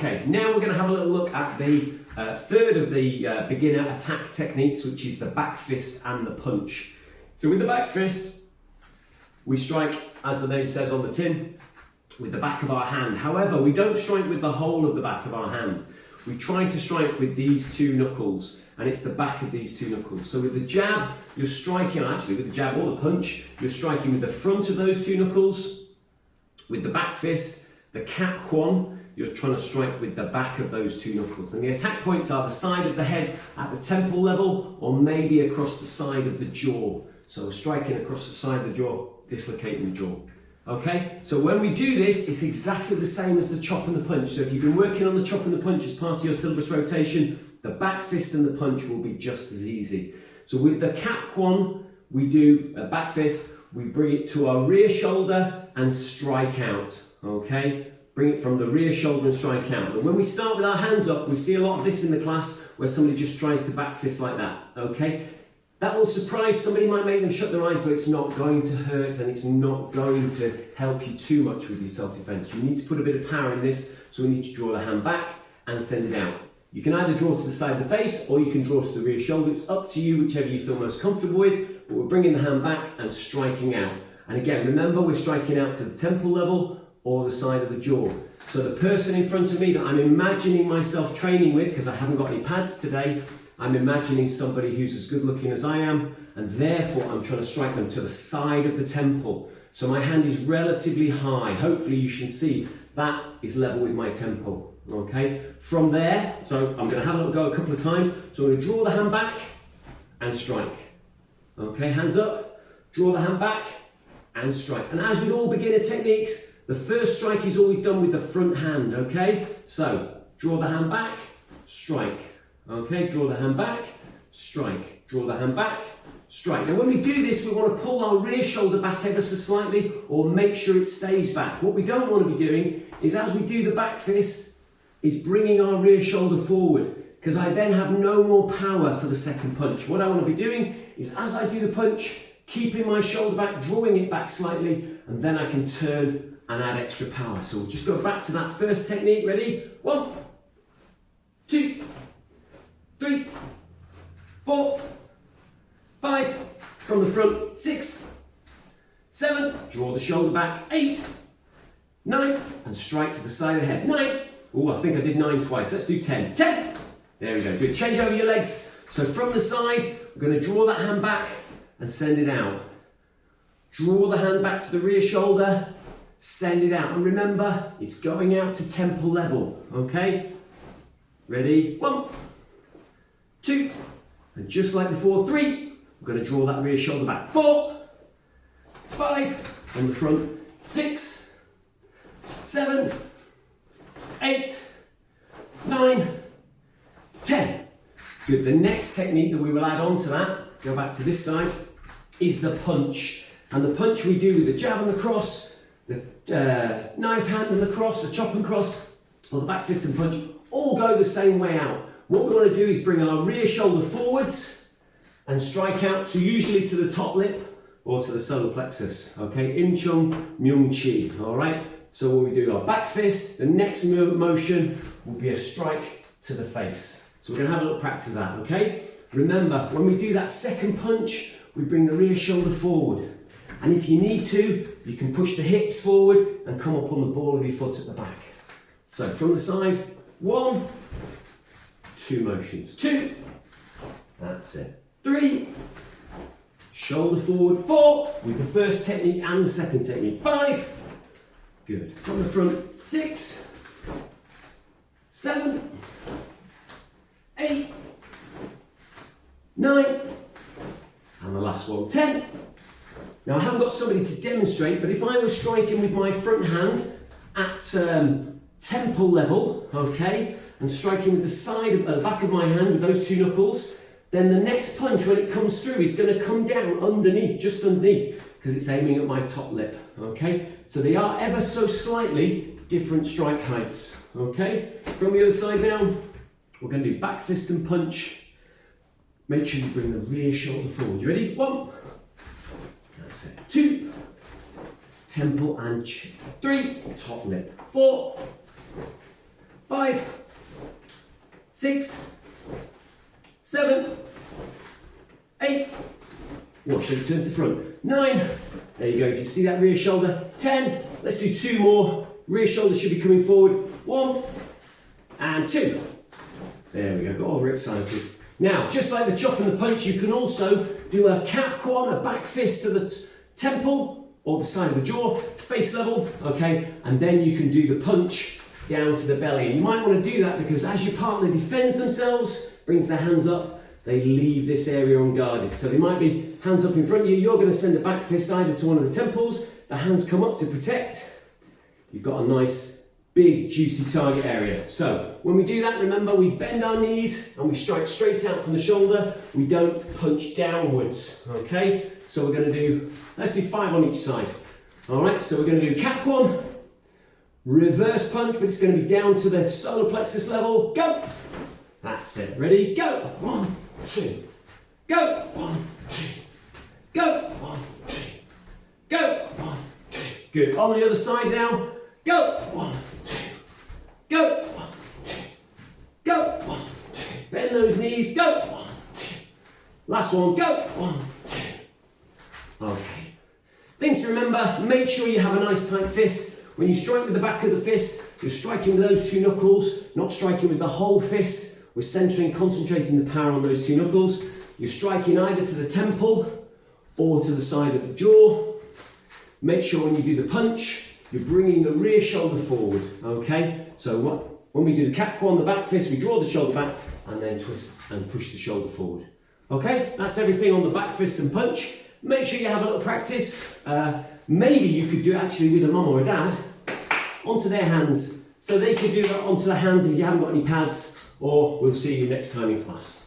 Okay, now we're going to have a little look at the third of the beginner attack techniques, which is the back fist and the punch. So with the back fist, we strike, as the name says on the tin, with the back of our hand. However, we don't strike with the whole of the back of our hand. We try to strike with these two knuckles, and it's the back of these two knuckles. So with the jab, you're striking, actually with the jab or the punch, you're striking with the front of those two knuckles. With the back fist, the cap quan, you're trying to strike with the back of those two knuckles. And the attack points are the side of the head at the temple level, or maybe across the side of the jaw. So we're striking across the side of the jaw, dislocating the jaw. Okay, so when we do this, it's exactly the same as the chop and the punch. So if you've been working on the chop and the punch as part of your syllabus rotation, the back fist and the punch will be just as easy. So with the cap quan, we do a back fist, we bring it to our rear shoulder and strike out, okay? Bring it from the rear shoulder and strike out. And when we start with our hands up, we see a lot of this in the class where somebody just tries to back fist like that, okay? That will surprise somebody, might make them shut their eyes, but it's not going to hurt and it's not going to help you too much with your self-defense. You need to put a bit of power in this, so we need to draw the hand back and send it out. You can either draw to the side of the face or you can draw to the rear shoulder. It's up to you, whichever you feel most comfortable with, but we're bringing the hand back and striking out. And again, remember, we're striking out to the temple level or the side of the jaw. So the person in front of me that I'm imagining myself training with, because I haven't got any pads today, I'm imagining somebody who's as good looking as I am, and therefore I'm trying to strike them to the side of the temple. So my hand is relatively high. Hopefully you can see that is level with my temple. Okay, from there, so I'm going to have a little go a couple of times. So I'm going to draw the hand back and strike. Okay, hands up, draw the hand back and strike. And as with all beginner techniques, the first strike is always done with the front hand. Okay, so draw the hand back, strike. Okay, draw the hand back, strike. Draw the hand back, strike. Now when we do this, we want to pull our rear shoulder back ever so slightly, or make sure it stays back. What we don't want to be doing is, as we do the back fist, is bringing our rear shoulder forward, because I then have no more power for the second punch. What I want to be doing is, as I do the punch, keeping my shoulder back, drawing it back slightly, and then I can turn and add extra power. So we'll just go back to that first technique. Ready? 1, 2, 3, 4, 5, from the front, 6, 7, draw the shoulder back, 8, 9, and strike to the side of the head, 9. Oh, I think I did 9 twice. Let's do 10. 10! There we go. Good. Change over your legs. So from the side, we're going to draw that hand back and send it out. Draw the hand back to the rear shoulder, send it out. And remember, it's going out to temple level. Okay? Ready? 1, 2, and just like before, 3. We're going to draw that rear shoulder back. 4, 5, on the front, 6, 7, 8, 9, 10. Good. The next technique that we will add on to that, go back to this side, is the punch. And the punch we do with the jab and the cross, the knife hand and the cross, the chop and cross, or the back fist and punch, all go the same way out. What we want to do is bring our rear shoulder forwards and strike out to usually to the top lip or to the solar plexus. Okay, In Chung Myung Chi. All right. So when we do our back fist, the next motion will be a strike to the face. So we're going to have a little practice of that, okay? Remember, when we do that second punch, we bring the rear shoulder forward. And if you need to, you can push the hips forward and come up on the ball of your foot at the back. So from the side, 1, 2 motions. 2, that's it. 3, shoulder forward. 4, with the first technique and the second technique. 5, good. From the front, 6, 7, 8, 9, and the last one, 10. Now I haven't got somebody to demonstrate, but if I was striking with my front hand at temple level, okay, and striking with the side of the back of my hand with those two knuckles, then the next punch, when it comes through, is going to come down underneath, just underneath, because it's aiming at my top lip, okay? So they are ever so slightly different strike heights, okay? From the other side now, we're going to do back fist and punch. Make sure you bring the rear shoulder forward. You ready? 1, that's it. 2, temple and chin. 3, top lip. 4, 5, 5, 6, 7, 8. Watch it turn to the front. 9. There you go. You can see that rear shoulder. 10. Let's do 2 more. Rear shoulder should be coming forward. 1 and 2. There we go. Got overexcited. Now, just like the chop and the punch, you can also do a cap quan, a back fist to the temple or the side of the jaw to face level. Okay, and then you can do the punch down to the belly. And you might want to do that because as your partner defends themselves, brings their hands up, they leave this area unguarded. So they might be hands up in front of you. You're going to send a back fist either to one of the temples. The hands come up to protect. You've got a nice, big, juicy target area. So when we do that, remember, we bend our knees and we strike straight out from the shoulder. We don't punch downwards. Okay? So we're going to do, let's do 5 on each side. All right? So we're going to do cap one, reverse punch, but it's going to be down to the solar plexus level. Go! That's it. Ready? Go! 1, 2. Go! 1, 2. Go! 1, 2. Go! 1, 2. Good. On the other side now. Go! 1, 2. Go! 1, 2. Go! 1, 2. Bend those knees. Go! 1, 2. Last one. Go! 1, 2. Okay. Things to remember. Make sure you have a nice tight fist. When you strike with the back of the fist, you're striking with those 2 knuckles, not striking with the whole fist. We're centering, concentrating the power on those 2 knuckles. You're striking either to the temple or to the side of the jaw. Make sure when you do the punch, you're bringing the rear shoulder forward, okay? So when we do the cap quan, the back fist, we draw the shoulder back and then twist and push the shoulder forward. Okay, that's everything on the back fist and punch. Make sure you have a little practice. Maybe you could do it actually with a mum or a dad onto their hands. So they could do that onto the hands if you haven't got any pads, or we'll see you next time in class.